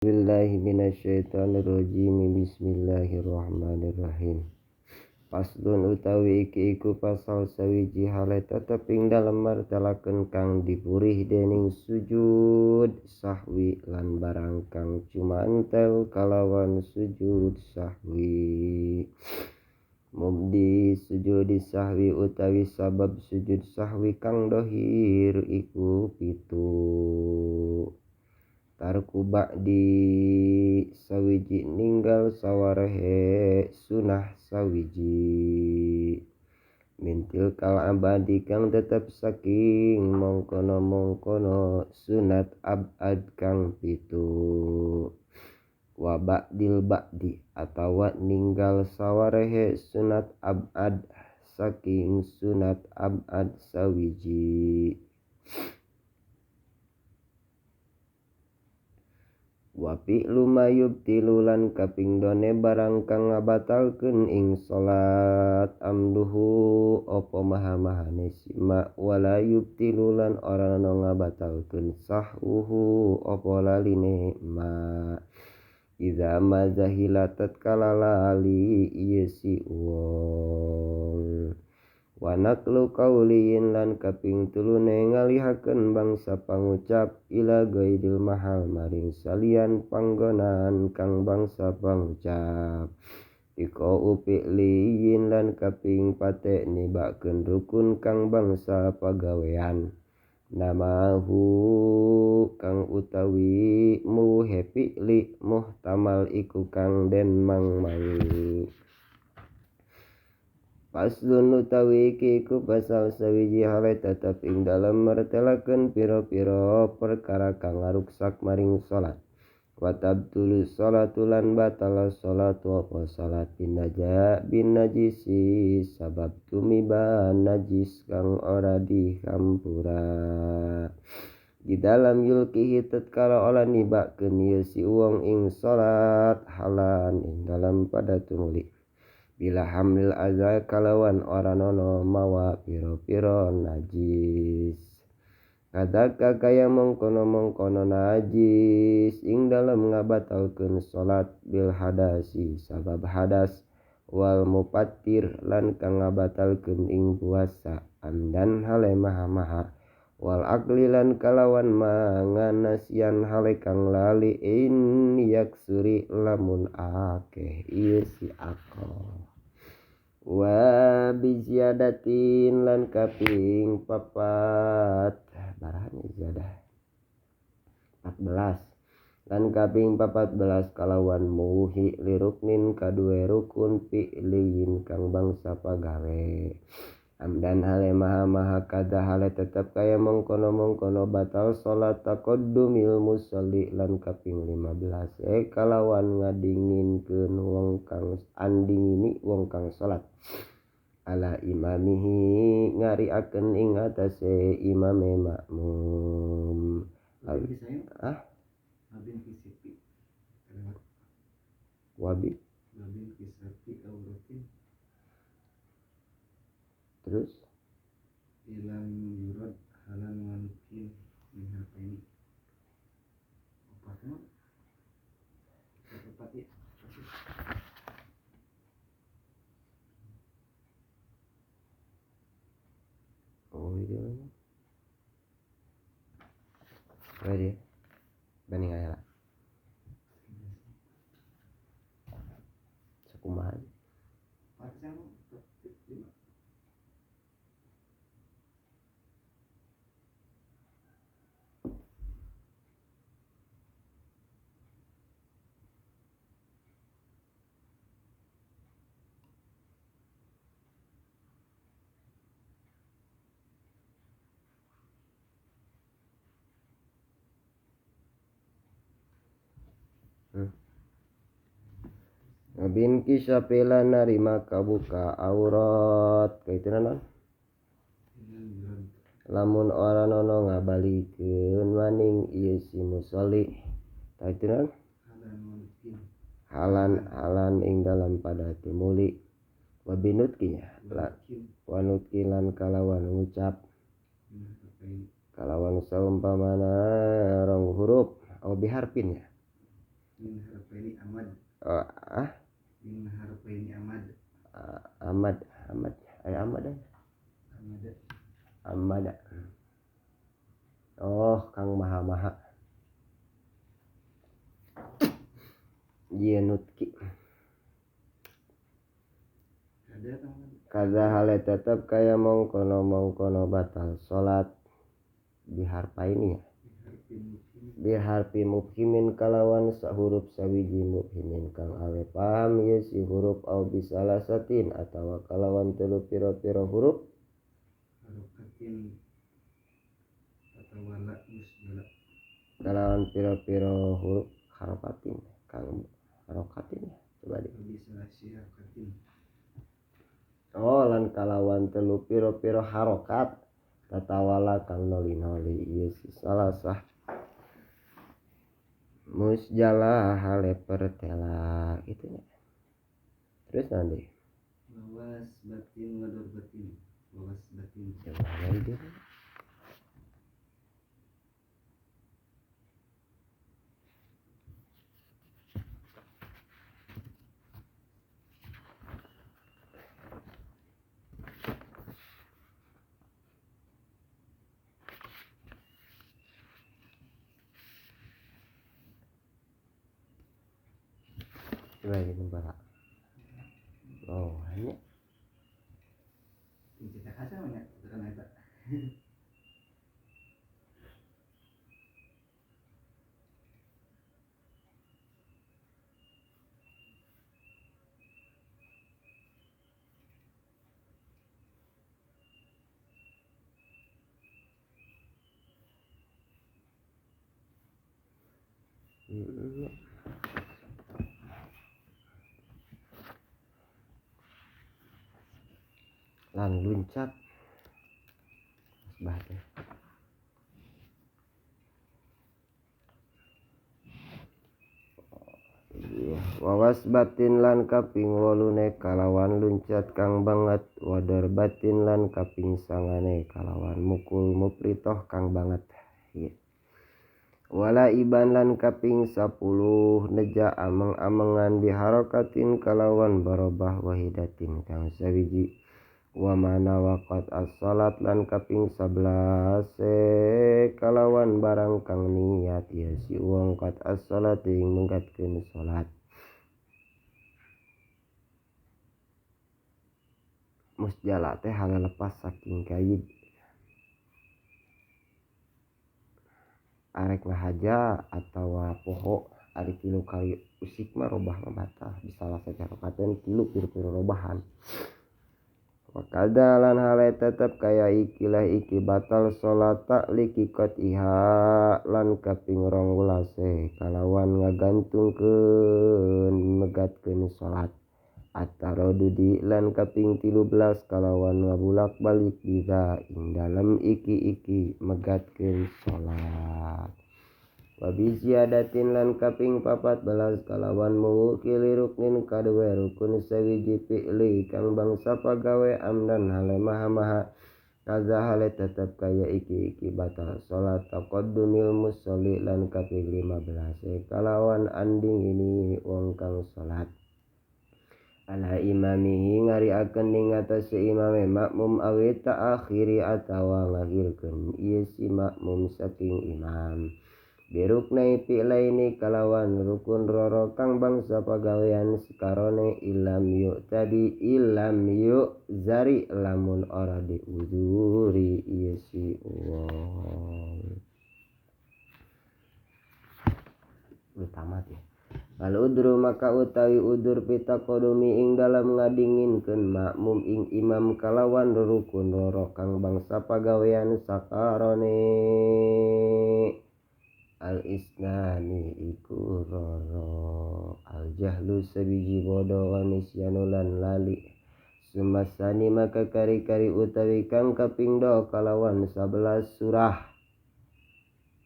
Billahi minasyaitonirrajim. Bismillahirrahmanirrahim. Paslun utawi iki iku pasal sawiji hale tetep ing dalem martelaken kang dipurih dening sujud sahwi lan barang kang cumantel kalawan sujud sahwi. Mubdi sujud sahwi utawi sabab sujud sahwi kang dohir iku pitu. Tarku ba'di sawiji ninggal sawarehe sunah sawiji mintil kal abadi kang tetep saking mongkono sunat abad kang pitu. Wa ba'dil ba'di atawa ninggal sawarehe sunat abad saking sunat abad sawiji. Wapi lumayub tilulan kapingdone barang kang ngabatalkeun ing salat amduhu opo maha-mahane sima walayub tilulan orang no ngabatalkeun sahuhu opo laline ma iza mazahila tatkala lali ieu si wong. Wa naqlu qauliin lan kaping tulune ngalihakeun bangsa pangucap ila gaidil mahal maring salian panggonan kang bangsa pangucap. Iko upi'liyin lan kaping pate nibakeun rukun kang bangsa pagawean. Namahu kang utawi muhe fi'li muhtamal iku kang den mangmangi. Paslun utawi iki iku pasal sawiji hale tetep ing dalem martelakeun pira-pira perkara kang ngaruksak maring salat. Wa tabtulu sholatu lan batala sholatu apa salat bin najisi sabab tumiba najis kang ora dihampura. Di dalam yulkihi tatkala olah nibakeun ieu si wong ing salat halan ing dalam pada tumuli. Bila hamil azal kalawan oranono mawa piro-piro najis. Kadaka kaya mengkono najis ing dalam ngabatalkeun salat bil hadasi sabab hadas wal mupatir lan kang ngabatalkeun ing puasa amdan hale maha-maha wal akli lan kalawan mangan nasian hale kang lali in yaksuri lamun akeh ieu si akal. Wa biziadatin lan kaping papat barahan izadah 14 lan kaping 14 kalawan muhi liruknin kadue rukun fi'liyin kang bangsa pagawe amdan hale maha-maha kada hale tetep kaya mengkono batal salat taqaddumil musalli lan kaping 15 kalawan ngadinginkeun wong kang andingini wong kang salat ala imamihi ngariakeun ing atase imame makmum. Wabi terus ilam yurad halan mungkin minha ini opatnya tepat ya. Oh iya ready banding aya lah sakumaha pasang Bin kisapela narima kabuka aurat kaituna non lamun oranono ngabalikeun maning ieu si musolli kaituna halan ing dalam pada tumuli wabinutkinya wanutki lan kalawan ngucap kalawan saumpamana rong huruf au biharpin ya min harfaini amad Oh, min harfaini amad Ahmad ay Ahmad amad Ahmad. Oh, Kang Maha Yenutki kada teman kada hale tetep kaya mongkono batal salat biharpaini ya harfin mufhim biharfi mufhimin kalawan sahuruf sawiji mufhimin kang awe paham ye si huruf au bisalasatin atawa kalawan telu pira-pira huruf harokatin atau wala musbala kalawan pira-pira huruf harokatin kang harokatin ya coba di bisa syihakatin oh lan kalawan telu pira-pira harokat tatawala kang noli-noli ieu si salasah musjala hale pertela gitu ya. Terus nanti wawas batin wador batin wawas batin gimana itu gimana itu bala oh hanya cetak asa banyak tekan eta lan luncat bahasa wawas batin lan kaping 8 kalawan luncat kang banget wadar batin lan kaping 9 kalawan mukul mupritoh kang banget ya. Wala iban lan kaping 10 neja ameng-amengan biharokatin kalawan barobah wahidatin kang sawiji wa mana waqat as-salat lan kaping 11 kalawan barang kang niat ya si wong qat as-salat ing menggatkeun salat musjala teh hal lepas saking kaid arek ngahaja atawa poho ari tilu kali usik mah robah mah batal bisalah secara katen tilu piru-piru robahan wakada lan hale tetep kaya ikilah iki batal salat tak likikot iha lan kaping 12 kalawan ngagantungkeun megatkeun salat ataro dudi lan kaping 13 kalawan ngabulak balik bisa ing dalam iki megatkeun salat wabi ziyadatin lan kaping 14 kalawan mewukili ruknin kadue rukun sawiji fi'li kang bangsa pagawe amdan hale maha kaza hale tetep kaya iki batal salat taqaddumil musolli lan kaping 15 kalawan anding ini wong kang salat ala imamihi ngariakeun ning atase imame makmum awi ta'akhiri atawa ngagilkeun ieu si makmum saking imam biruknai fi'laini kalawan rukun roro kang bangsa pagawean sekarone ilam yuk zari lamun ora diuzuri ieu si wong utama ya al udru maka utawi udur pita kodumi ing dalam ngadinginkeun makmum ing imam kalawan rukun roro kang bangsa pagawean sakarone al isnani iku roro al jahlu sabiji bodo wa nisyanu lan lali sumasani maka kari-kari utawi kang kaping 2 kalawan 11 surah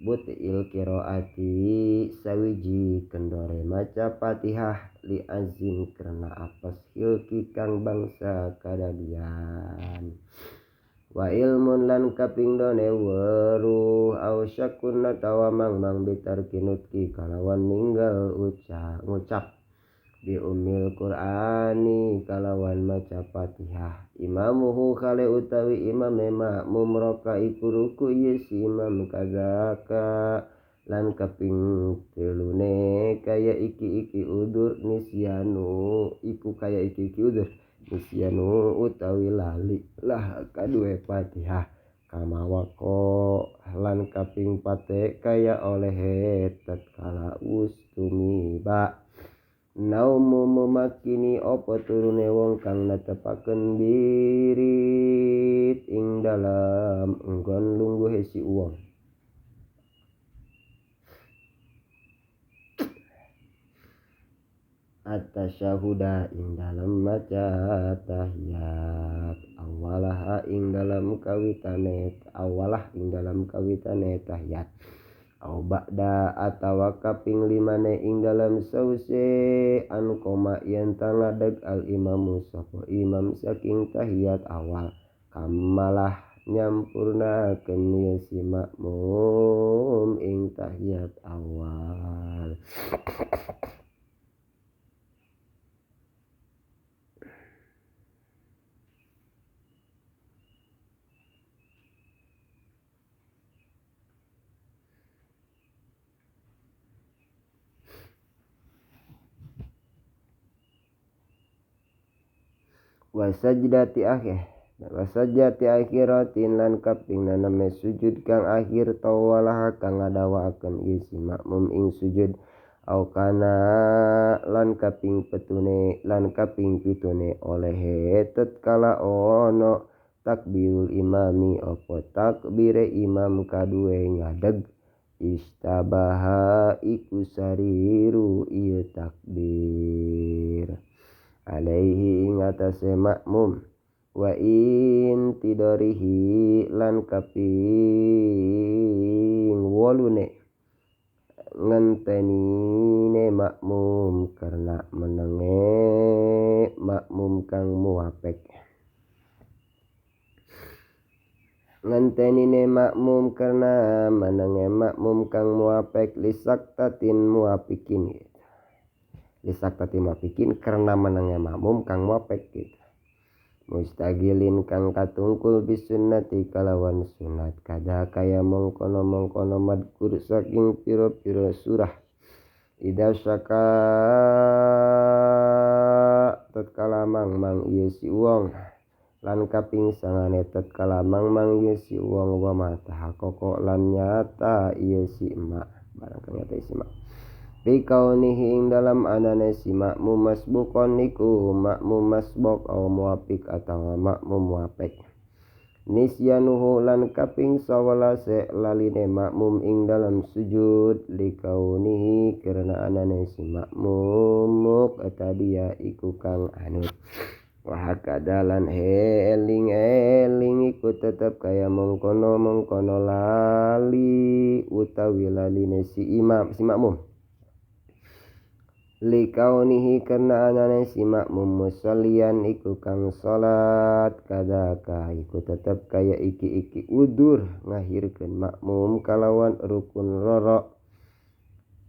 butil qiraati sawiji kendore maca Fatihah li azim karena apes hilki kang bangsa kadadian wa ilmun lan kaping done weruh au syakun atawa mang bitarki nutki kalawan ninggal ngucap bi umil Qur'ani kalawan maca Fatihah imamuhu kale utawi imam makmum raka iku ruku ieu si imam kadzaka lan kaping telune kaya iki udur nisyanu iku kaya iki udur nisyanu utawi lali lah kadue Fatihah kamawako lan kaping pate kaya oleh tatkala ustumiba naumu memakini opo turune wong kang netepaken birit ing dalam enggon lungguhe si uwong at-tasyahuda ing dalam maca tahiyat awalah ing dalam kawitane tahiyat au ba'da atawa kaping limane ing dalam sause anu koma yen tangadeg al imamu sapa imam saking tahiyat awal kamalah nyampurnakeun si makmum ing tahiyat awal wasajdati akhiratin lan kaping naneme sujud kang akhir tawalah kang ngadawaaken isi makmum ing sujud au kana lan kaping pitune oleh tatkala ono takbirul imami apa takbire imam kadue ngadeg istabaha iku sariru ieu takbir alaihi ing atase makmum wa in tidorihi lan kaping wolune ngentenine makmum karena menenge makmum kang muapek karena menenge makmum kang muapek lisaktatin muapikin karena menenge makmum kang muapek gitu mustagilin kang katungkul bisunnati kalawan sunat kada kaya mongkono madkur saking piro-piro surah ida syaka tatkala mang ieu si uwong lan kaping sangane tatkala mang ieu si uwong wa mata koko lan nyata ieu si emak barang kang nyata si emak bikaunihi ing dalam anane si makmum masbukon niku makmum masbuk au muapik atau makmum muapek nisyanuhu lan kaping 11 laline makmum ing dalam sujud likaunihi karena anane si makmum muk atadia iku kang anut wahakadalan eling iku tetep kaya mengkono lali utawi laline si makmum likaunihi karena anane si makmum musallian iku kang salat kadaka iku tetep kaya iki udur ngahirkeun makmum kalawan rukun roro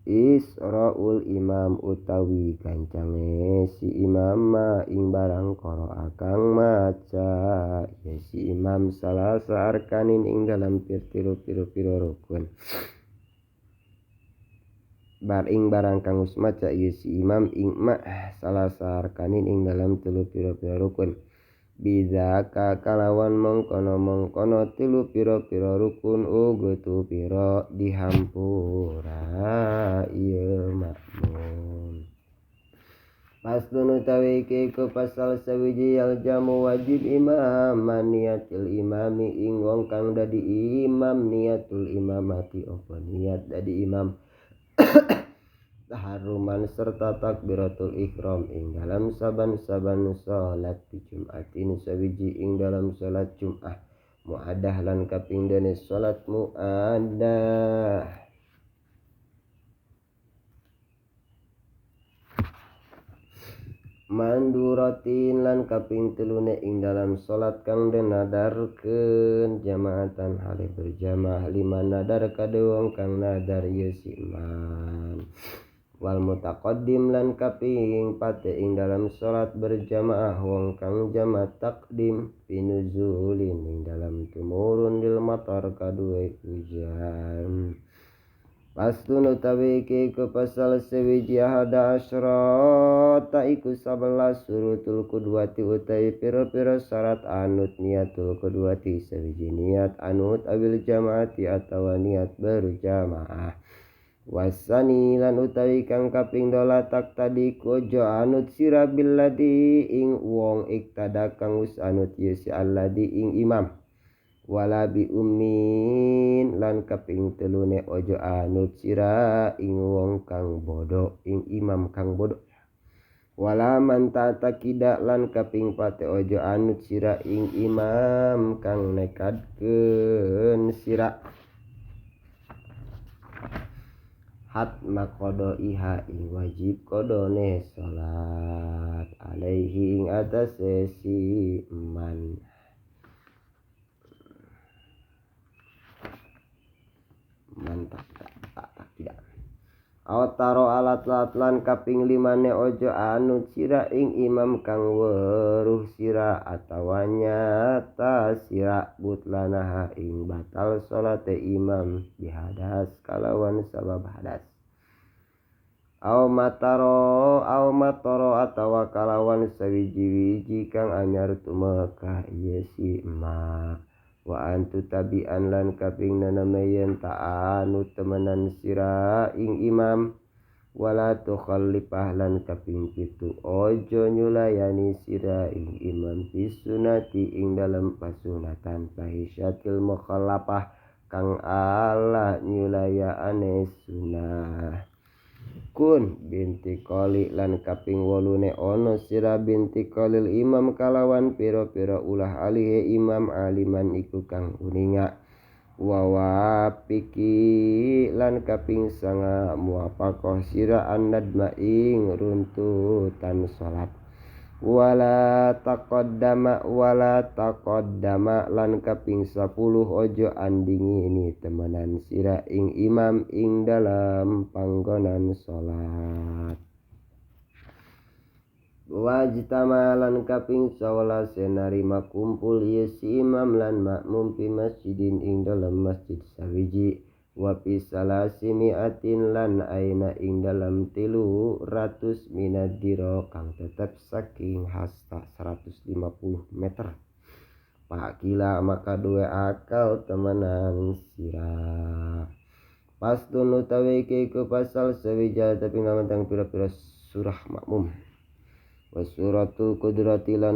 israul imam utawi kancange si imam ing barang qara'a kang maca ya si imam salasa arkanin ing dalam piro rukun ing barang kang wis maca ieu si imam ing salasa arkanin ing dalam telu piro rukun bidzaka kalawan mengkono telu piro rukun uga tu piro dihampura ieu makmum paslun utawi iku pasal sawiji al jamu wajib imam niatul imami ing wong kang dadi imam niatul imamati apa niat dadi imam taharuman serta takbiratul ihram ing dalam saban-saban salat di Jumatin sawiji ing dalam salat Jumat muaddah lan kaping dene salat muaddah manduratin lan kaping telune ing dalam salat kang den nadarkeun jamaatan hale berjamaah liman nadar kade wong kang nadar ieu si iman. Wal mutaqaddim lan kaping pate ing dalam salat berjamaah wong kang jama takdim pinuzulin ing dalam tumurun dil matar kadue hujan. Pastun utawi iki ke pasal sewiji hada asyrata iku 11 surutul kudwati utawi pira-pira syarat anut niatul kudwati sewiji niat anut awil jamaati atawa niat berjamaah. Wasani lan utawi kang kaping 12 tak tadi kojo anut sira billadi ing wong iktada kang wis anut yesi alladi ing imam. Wala bi ummin lan kaping telune ojo anut sira ing wong kang bodoh ing imam kang bodoh. Wala man ta'taqida lan kaping pate ojo anut sira ing imam kang nekadkeun sira hatma qada iha ing wajib qadone salat alaihi ing atase si man. Mantap tak tidak awtaro alat lan kaping 5 ojo anut sira ing imam kang weruh sira atawa nyata sira butlanaha ing batal salate imam bihadas kalawan sabab hadas. Aw mataro atawa kalawan sawiji-wiji kang anyar tumeka ieu si emak. Wa antu tabi'an lan kaping 6 yen ta'anut temenan sira ing imam. Wala tukhallifah lan kaping 7 ojo nyulayani sira ing imam bisunati ing dalam pasunatan fahisyatil mukhallafah kang ala nyulayane sunah. Kun binti Qali lan kaping 8 ono sira binti Qalil imam kalawan pira-pira ulah alihe imam aliman iku kang uninga. Wawapiki lan kaping 9 muwafaqah sira annadma ing runtutan salat. Wala taqaddama lan kaping 10 ojo andingi ini temenan sira ing imam ing dalam panggonan salat. Wajtama lan kaping 11 narima kumpul ieu si imam lan makmum fi masjidin ing dalam masjid sawiji. Wa fi salasimiatin lan aina ing dalam 300 minadiro kang tetep saking hasta 150 meter. Pakila maka dua akal temenan sira. Pastun utawi iku pasal sewija tapi ngamentang pira-pira surah makmum. Wasuratul kudrati lan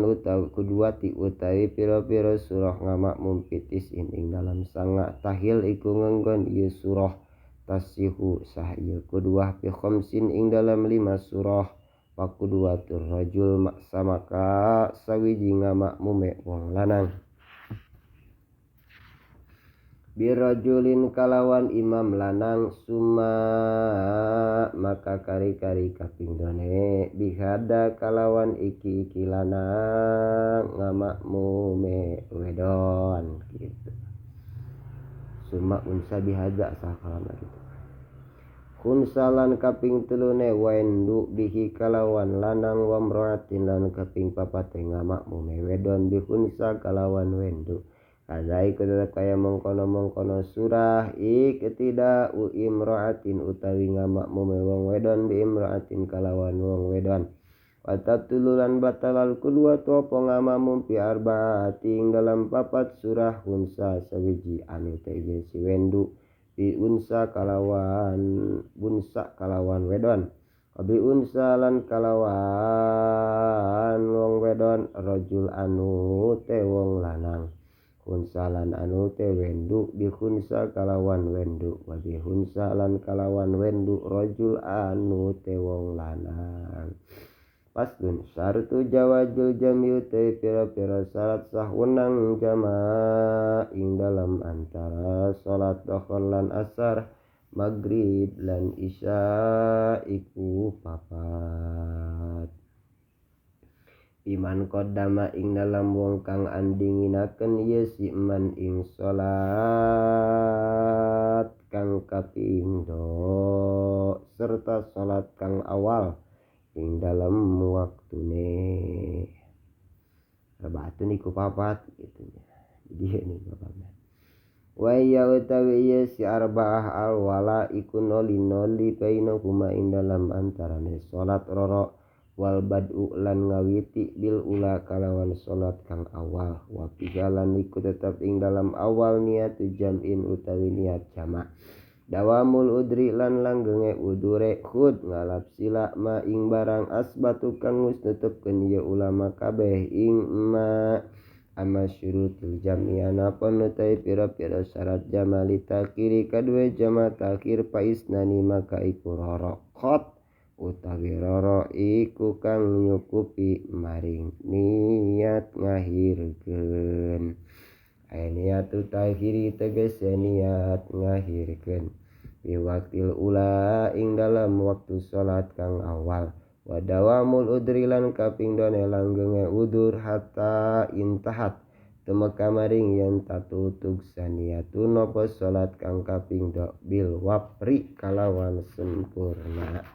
kudwati utawi pira-pira surah ngamakmum pitis ing dalam sanga tahil iku ngenggon ieu surah tasihu sah ieu kudwah fi khamsin ing dalam 5 surah pakudwatur rajul maksamaka sawiji ngamakmume wong lanang. Birajulin kalawan imam lanang summa maka kari-kari kaping 2 bihada kalawan iki lanang ngamakmume wedon gitu. Summa unsa bihada sakala gitu. Khunsalan kaping 3 wendu bihi kalawan lanang wa mraatin lan kaping 4 ngamakmume wedon bihunsa kalawan wendu. Kadai kudu kaya mengkono surah iktida imraatin utawi ngamakmume wong wedon bi imraatin kalawan wong wedon. Watatululan batalal kedua tu apa ngamakmum pi arbaati ing dalam 4 surah hunsa sawiji anu tege si wendu bi unsa kalawan wedon. Abi unsa lan kalawan wong wedon rajul anu te wong lanang. Hunsalan anu te wendu bi hunsa kalawan wendu wa bi hunsalan kalawan wendu rajul anu te wong lanang. Paslun syartu jawazul jam'i te pira-pira syarat sah wenang jama' ing dalam antara salat dhuhr lan asar maghrib lan isya iku 4. Iman qaddama ing dalam wong kang andinginaken ieu si man ing salat kang kapindo serta salat kang awal ing dalam waktune. Rebatun iku papat gitu ya. Jadi ini bapaknya. Wa ya utawi ieu si arbaah alwala iku noli bainahuma ing dalam antarane salat roro wal bad'u lan ngawiti bil ula kalawan salat kang awal wa pijalan iku tetap ing dalam awal niat jam'in utawi niat jamak dawamul udri lan langgenge udure khud ngalap sila ma ing barang asbatu kang wis netepkeun ieu ulama kabeh ing ma amma syurutul jam'iyana penutai pira-pira syarat jamali takhiri kadue jama takhir paisnani maka iku roro khot utawi roro iku kang nyukupi maring niat ngahirkeun. Niatu takhiri tegese niat ngahirkeun bi waktil ula ing dalam waktu salat kang awal wa dawamul udri lan kapingdone langgenge udur hatta intahat tumeka maring yen tatutug saniatun napa salat kang kapingdo bil wapri kalawan sempurna.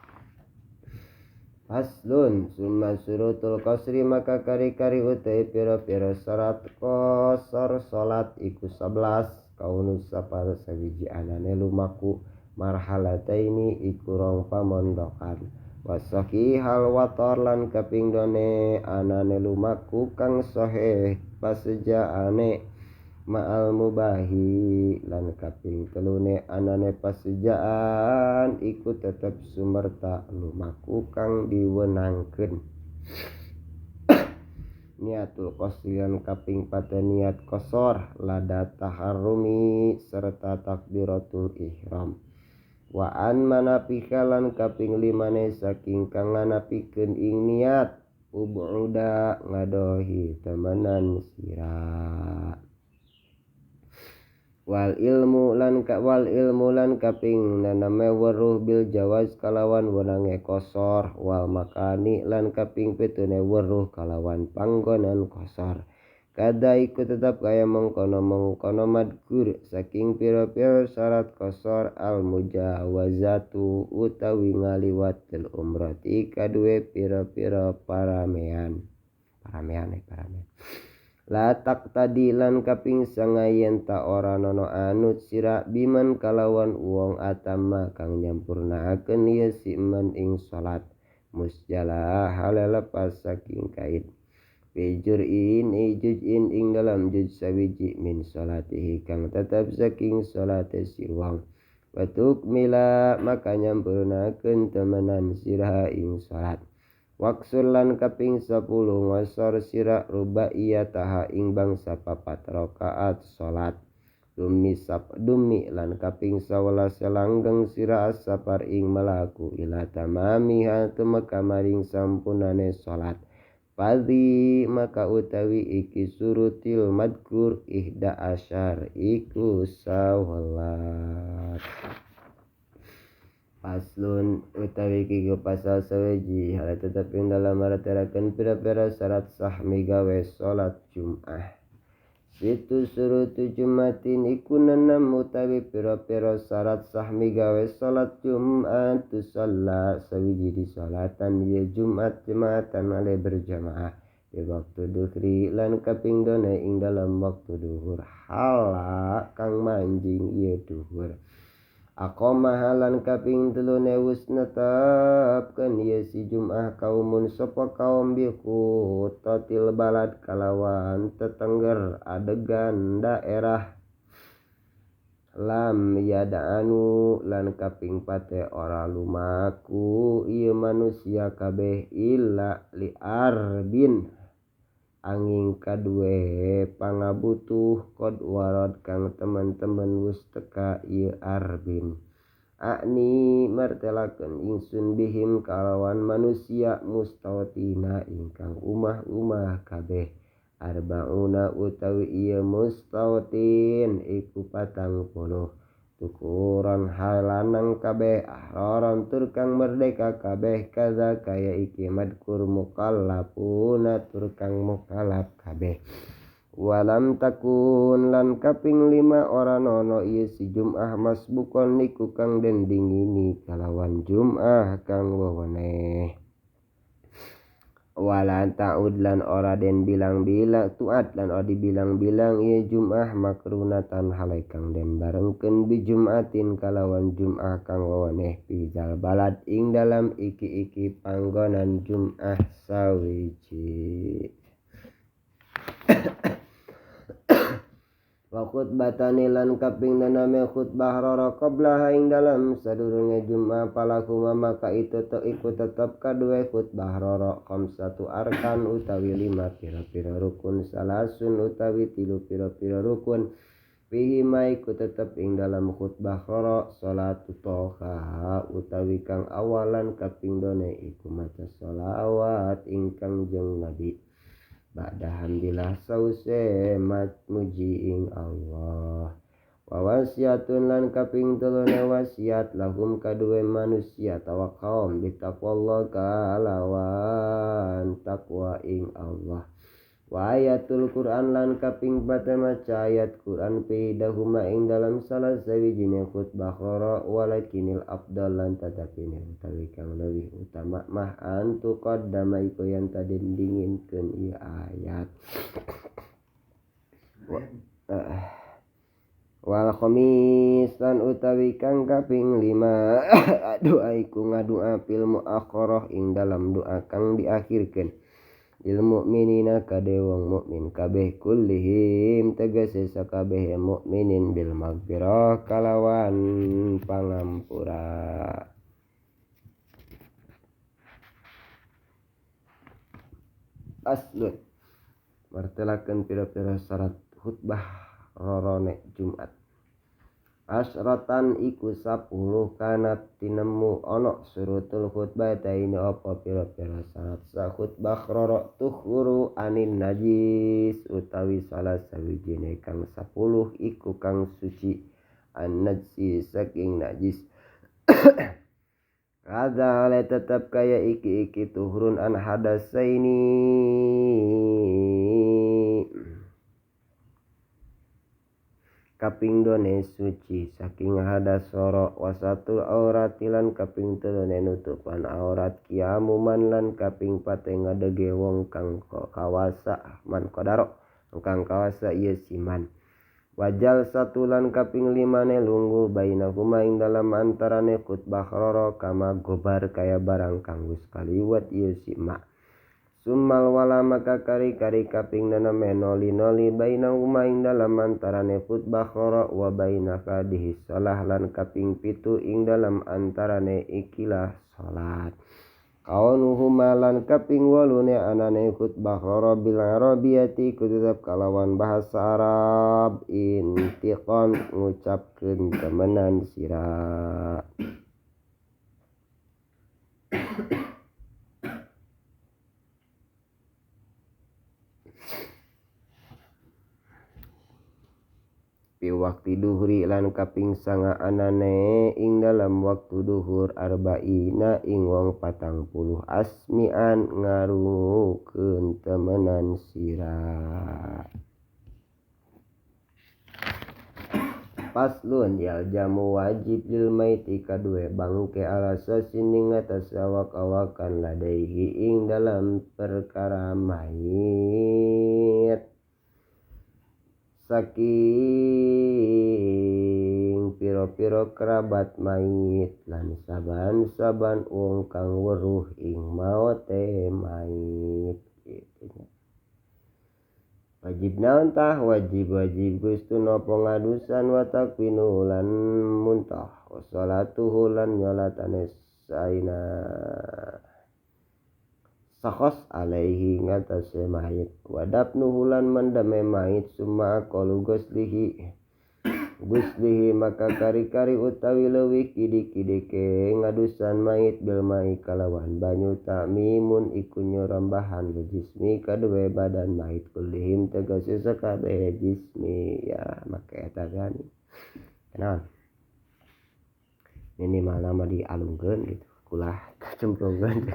Faslun summa surutul qasri maka kari-kari utai pira-pira syarat qasar salat iku 11 kaunus sapar sawiji anane lumaku marhalataini iku rong pamondokan wasaki hal wator lan kapingdone anane lumaku kang sahih pasejaane ma'al mubahi lan kaping telune anane pasejaan iku tetep sumerta lumaku kang diwenangkeun. Niatul qasrian kaping pate niat qasar lada taharrumi serta takbiratul ihram wa an manapika lan kaping limane saking kang nganapikeun ing niat ubuda ngadohi temenan sira wal ilmu lan kaping naname weruh bil jawaz kalawan wenange qasar wal makani lan kaping pitune weruh kalawan panggonan qasar kada iku tetap kaya mengkono madkur saking pira-pira syarat qasar al mujawazatu utawi ngaliwatil umrati kadue pira-pira paramean latak tadi lan kaping sangayen ta ora nono anut sira biman kalawan wong atama kang nyampurnaakeun ieu si man ing salat musjala halelepas saking kait bijur'in ijuj'in ing dalam juj sawiji min salatihi kang tetap saking salate si wong watuk mila maka nyampurnakeun temenan sira ing salat waksul lan kaping 10 ngosor sira rubaiyataha ing bangsa papat rakaat salat dumi lan kaping 11 langgeng sira asapar ing melaku ila tamamiha tumeka maring sampunane salat Fadhi maka utawi iki surutil madkur ihda asyar iku sawalat. Paslun utawi kiku pasal saweji hal tetap ing dalam maraterakan pira-pira syarat sah migawe salat Jum'ah. Situ surutu Jumatin iku nenam utawi pira-pira syarat sah migawe salat Jum'ah tu salat sawiji di salatan ya Jumat jemaatan ale berjamaah di waktu duhri lan kaping done ing dalam waktu duhur hala kang manjing iya duhur. Aqomah halan kaping telune wis netepkeun ieu si Jum'ah kaumun sapa kaum biku tatil balad kalawan tetengger adegan daerah lam yada'anu lan kaping pate ora lumaku ieu manusia kabeh illa li arbin angin kadue pangabutuh kod warad kang teman-teman wis teka ieu arbin akni martelakeun ingsun bihim kalawan manusia mustawtina ingkang umah kabeh arbauna utawi ieu mustawtin iku 40 tukuran halanang kabeh ahroron tur kang merdeka kabeh kaza kaya iki madkur mukallafuna tur kang mukallaf kabeh. Walam takun lan kaping 5 ora nono ieu si Jum'ah masbukon niku kang den dingini kalawan Jum'ah kang weweneh. Wala ta'ud lan ora den bilang-bilang tuat lan ora dibilang-bilang ieu Jum'ah makrunatan halai kang den barengkeun bi Jum'atin kalawan Jum'ah kang weweneh pizal balad ing dalam iki-iki panggonan Jum'ah sawiji. Wa khutbatani lan kaping 6 khutbah roro qablah ing dalam sadurunge Jum'ah palakuma maka itu iku tetep kadue khutbah roro khamsatu arkan utawi 5 pira-pira rukun salasun utawi 3 pira-pira rukun fihi maiku tetep ing dalam khutbah roro salatu toha utawi kang awalan kaping done iku maca sholawat ingkang jeung Nabi. Ba'da hamdilah sause mat muji ing Allah. Wa wasiatun lan kaping 3 wasiat lahum kadue manusia tawaqqam bitaqwallah kalawan takwa ing Allah. Wa ayatul Quran lan kaping 4 maca ayat Quran pidahuma ing dalam salah sawijine khutbah qara walakinil afdal lan tatapine utawi kang leuwih utama mah antu qaddama iku yang tadi dinginkeun ieu ayat. Wal khamis lan utawi kang kaping 5 doa iku ngadua fil muakhirah ing dalam doa kang diakhirkeun lil mukminina kade wong mukmin kabeh kullihim tegese sakabeh mukminin bil maghfirah kalawan pangampura. Aslun martelakeun pira-pira syarat khutbah rorone Jumat. Asratan iku 10 kanat tinemu ana surutul khutbah taini apa pira-pira syarat sa khutbah roro tuhuru anin najis utawi salah sawijine kang 10 iku kang suci an najsi saking najis. Kadza le tetep kaya iki tuhurun an hadasaini kaping done suci saking hadas soro wasatul aurat lan kaping 3 nutupan aurat kiamuman lan kaping 4 ngadege wong kang kawasa man kodaro kang kawasa ieu siman. Wajal satulan kaping 5 lungguh bainahuma ing dalam antarane khutbah roro kama gobar kaya barang kang wis kaliwat ieu sima. Summal wala maka kari-kari kaping 6 noli bainahuma ing dalam antarane khutbah qara wa bainaka dihisalah lan kaping 7 ing dalam antarane ikilah salat. Kaunuhuma lan kaping 8 anane khutbah qara bil arabiyati kutetep kalawan bahasa Arab intiqam ngucapkeun temenan sira. Fi waktu duhri lan kaping 9 anane ing dalam waktu duhur arba'ina ing wong 40 asmi'an ngarungukeun temenan sira. Paslun yal jamu wajib lil maiti kadue bangke ala sasin ing atas awak-awakan ladaihi ing dalam perkara mayit saking piro-piro kerabat mayit lan saban-saban wong kang weruh ing maote mayit gitu. Wajib naon tah wajib gustu nopo ngadusan wa takwinu lan muntah wa salatuhu lan nyolatane saina sakhos alaihi ngatasé mayit wadapnuhu lan mendame mayit summa aqalu guslihi maka kari-kari utawi leuwih kidik-kidike ngadusan mayit bil mai kalawan banyu ta'mimun iku nyorambahan jismi kadue badan mayit kullihim tegese sakabeh jismi ya make eta gani. Kenaon minimal nama dialungkeun gitu kulah kacemplungkeun.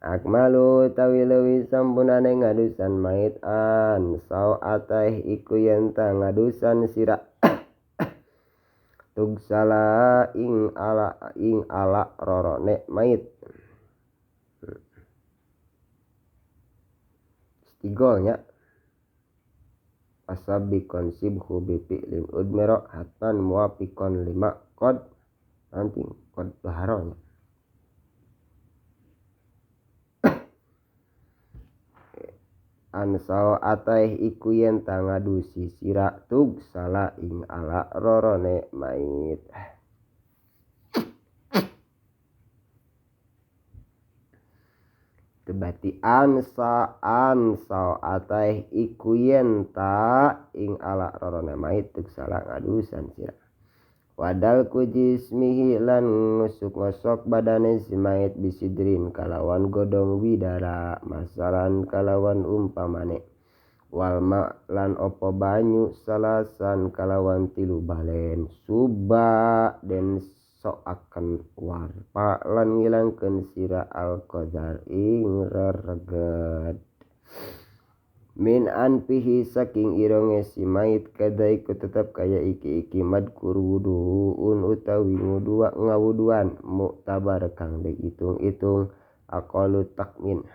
Akmalu tawi leuwih sampunane ngadusan mait an sau ateh iku yen ta ngadusan sira tugsala ing ala rorone mait. Istigolnya asabikon sibhu bifi'lin udmiro hatan muafikon lima kod nanti kod baharonya ansao ateh iku yen ta ngadusi sira tug sala ing ala rorone mait. Tebati ansao ateh iku yen ta ing ala rorone mait tug sala ngadusan sira wadal kujismihi lan ngusuk-ngusuk badane si mait bisidrin kalawan godong widara masalan kalawan umpamane walma lan opo banyu salasan kalawan 3 balen suba den soaken warpa lan ngilangkeun sira alqadar ing rereget min anfihi saking ironge si mait kada iku tetap kaya iki madkur wuduun utawi ngawuduan muktabar kang diitung-itung aqalu takmin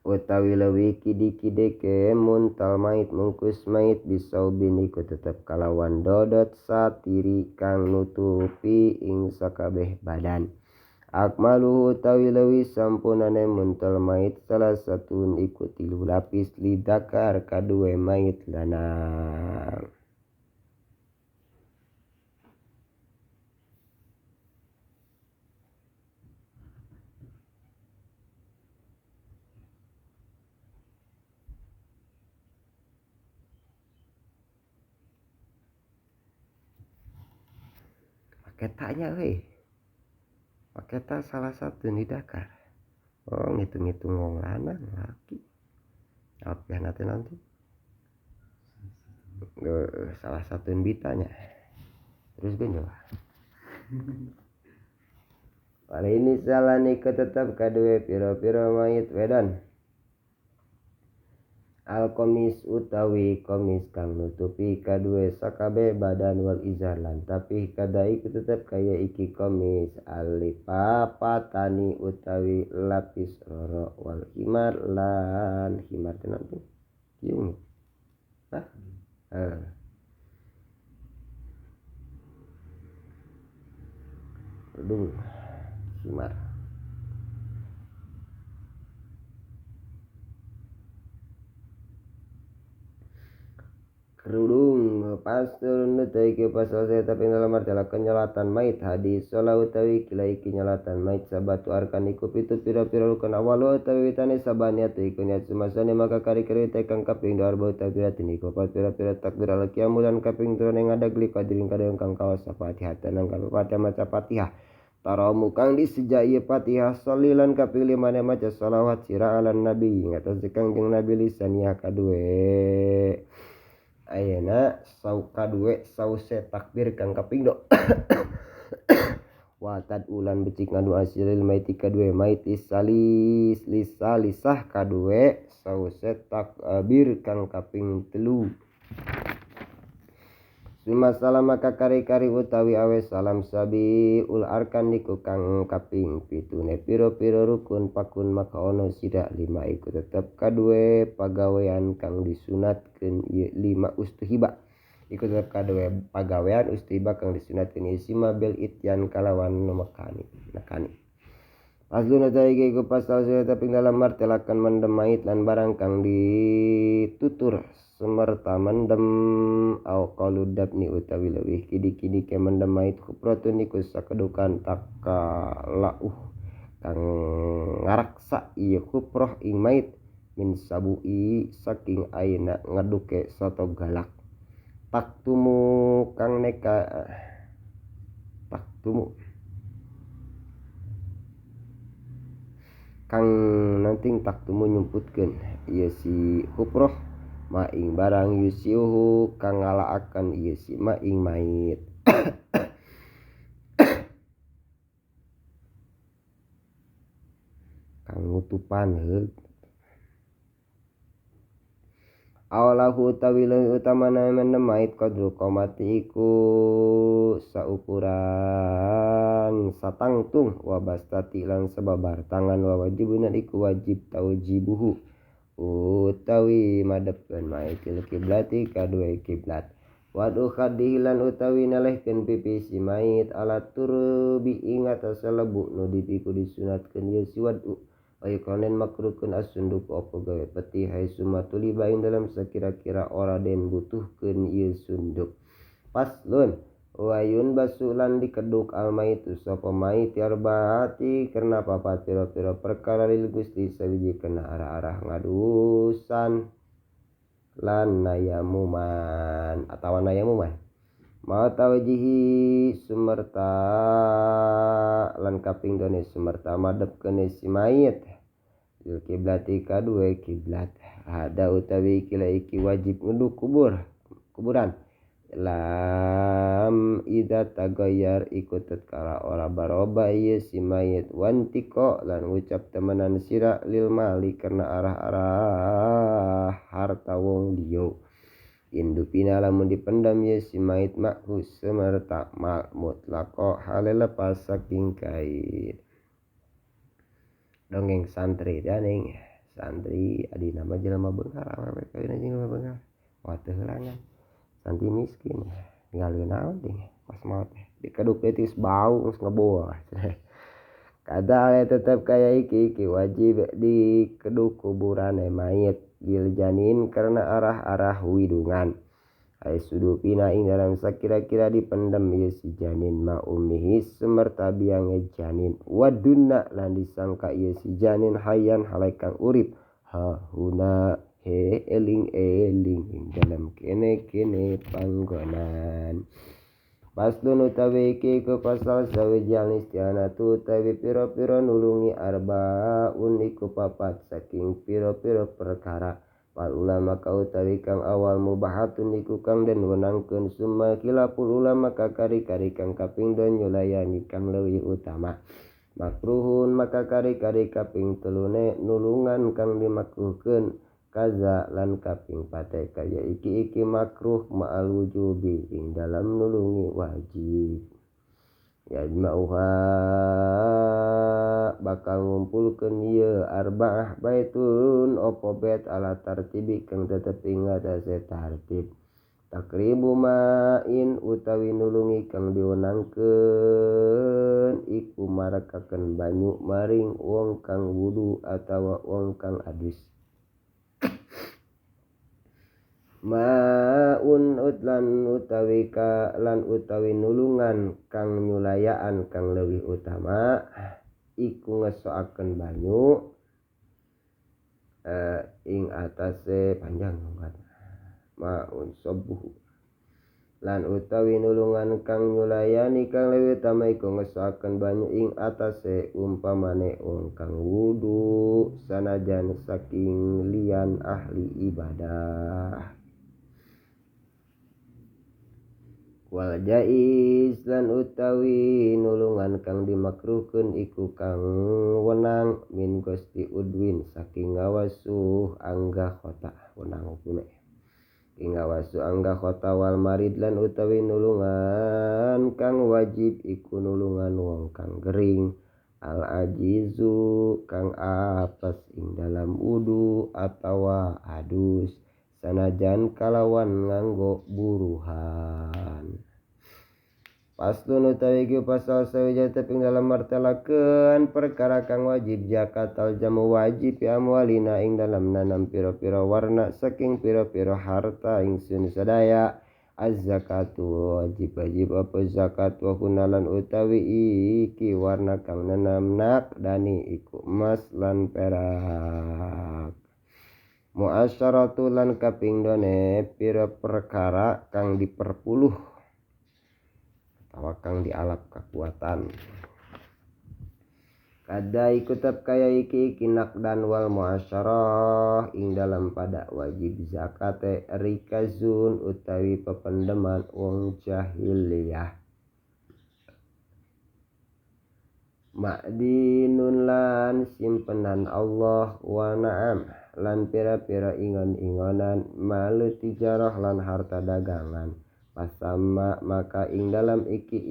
utawi leuwih kidi-kideke muntal mait mungkus mait bisaubin iku tetep kalawan dodot satiri kang nutupi ing sakabeh badan. Akmalu utawi leuwih sampunane muntal mait salah satun iku 3 lapis lidakar kaduwe mait lanang. Paketanya paketa salah satu lidakar. Oh ngitung-ngitung wong lanang laki. Apa nanti salah satu bitanya. Terus gue coba. Kali ini salah nikah tetap kadue piro-piro mait wedan. Al-komis utawi komis kang nutupi kadue sakabe badan wal izarlan tapi kada iku tetap kaya iki komis alipapatani utawi lapis roro wal himar lan himar tenang kiung Aduh himar kerudung pastur nutaiki pasal saya tapi dalam artilah kenyalatan mait hadis sola utawi kila iki nyalatan mait sabatu arkan iku pitu pira-pira rukun awal utawi witane sabaniat iku niat sumasane maka kari-kari tekang kaping 2 utawi iku pira-pira takbir al qiyamul lan kaping 3 ning adagli kadiring kadang kang kawas Fatihah tenang kalau Fatihah maca Fatihah taramu kang disejai Fatihah solilan kaping 5 maca shalawat sira ala nabi ngatas kangjeng nabi lisaniah kadue ayeuna sau kadue sause takbir kang kaping 2 watad ulan becik ngadu asilil maiti kadue maiti salis lisah kadue sause takbir kang kaping 3 Suma salam maka kari-kari utawi awe salam sabi ul arkan niku kang kaping 7 piro-piro rukun pakun maka ono sida 5 iku tetep kadue pagawean kang disunatkeun 5 ustuhiba iku tetep kadue pagawean ustuhiba kang disunatkeun isima bil ityan kalawan nakani Asluna taiki iku pasal saya tapi dalam martelakan mendemait lan barang kang ditutur semerta mendem au qalu dabni utawi leuwih kidi-kidi ke mendemait kuprotun iku sakedukan takalauh kang ngaraksa ieu kuproh ing mait min sabui saking aina ngaduke soto galak taktumu kang neka taktumu kang nanting taktumu nyumputkeun ieu si kuproh ma ing barang yusiuhu kang ngalaaken ieu si ma ing mayit kang ngutupan heul awalahu utawi leuwih utamana mendem mait qadru qomati iku saukuran satangtung wa bastati lan sababar tangan wa wajibun iku wajib taujibuhu utawi madepkeun mait til kiblati kadua kiblat wadu khadihi lan utawi nelehkeun pipi si mait alat turbi ing atas lebu nu dipiku disunatkeun ieu si wadu ayo konen makruhkeun asunduk opo gawe peti hai sumatuli baing dalam sekira-kira ora den butuhkeun ieu sunduk paslun wayun basulan dikeduk almaitu sapa mait arbaati karena papat pira-pira perkara lil Gusti sawiji kena arah-arah ngadusan lan nayamuman atawa nayamuman mau tawajihi sumerta lan kaping done sumerta madepkeun si mayit il kiblati kadua kiblat ada utawi kila iki wajib nguduk kuburan lam ida tagayar ikut tatkala ora baroba ieu si mayit wantiko lan ucap temenan sira lil mali karena arah-arah harta wong liya indupina lamun dipendam ieu si mayit makhu semerta mutlaqo hale lepas saking kait dongeng santri daning santri adi nama jelema beunghar awewe kawin jeung jelema beunghar wateu heulangan santri miskin ninggalkeun naon ting pas maot dikeduk deui bau geus ngeboa kada tetep kaya iki wajib dikeduk kuburane mayit bil janin karena arah-arah widungan ai sudupina ing dalam sakira-kira dipendem ieu si janin ma ummihi semerta biange janin wadunna lan disangka ieu si janin hayyan halaikang urip ha huna he eling-eling ing dalam kene-kene panggonan paslun utawi iki ku pasal sawijang istianatu utawi pira-pira nulungi arbaun iku papat saking pira-pira perkara wal ulama ka utawi kang awal mubahatun iku kang den wenangkeun summa khilaful ulama ka kari-kari kang kaping 2 nyulayani kang leuwih utama makruhun maka kari-kari kaping 3 nulungan kang dimakruhkeun kaza lan kaping 4 kaya iki makruh ma'al wujubi ing dalam nulungi wajib yajma'uha bakal ngumpulkeun ieu arba'ah baitun opo bait ala tartibi kang tetep ing atase tartib takribu ma'in utawi nulungi kang diwenangkeun iku marakakeun banyu maring wong kang wudu atawa wong kang adus maun utlan utawi lan utawi nulungan kang nyulayaan kang leuwih utama iku ngesoakeun banyu ing atase panjang maun sobuh lan utawi nulungan kang nyulayani kang leuwih utama iku ngesoakeun banyu ing atase umpamane wong kang wudu sanajan saking lian ahli ibadah wal jaiz lan utawi nulungan kang dimakruhkeun iku kang wenang min gusti udwin saking ngawasuh angga khota wenang hukume ing ngawasuh angga khota wal marid lan utawi nulungan kang wajib iku nulungan wong kang gering al ajizu kang apes ing dalam wudu atawa adus sanajan kalawan nganggo buruhan paslun utawi iki pasal sawija teping dalam martelakeun perkara kang wajib zakat al jamu wajib amwalina ing dalam nanam pira-pira warna saking pira-pira harta ingsun sadaya az-zakatu wajib apa zakat wa kunalan utawi iki warna kang nanam nakdani iku emas lan perak muasyaratu lan kaping 2 pira perkara kang diperpuluh atawa kang dialap kekuatan Kadai kutab kaya iki nakdan wal muasyarah ing dalam pada wajib zakate rikazun utawi pependeman wong jahiliyah. Ma'dinun lan simpenan Allah wa na'am lan pira-pira ingon-ingonan malu tijarah lan harta dagangan. Pasama maka ing dalam iki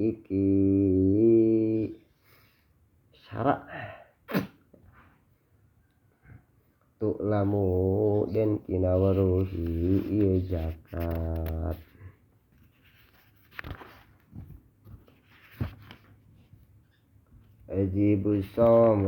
syarak tu'lamu den kinawaruhi ieu zakat. Ajibu shawm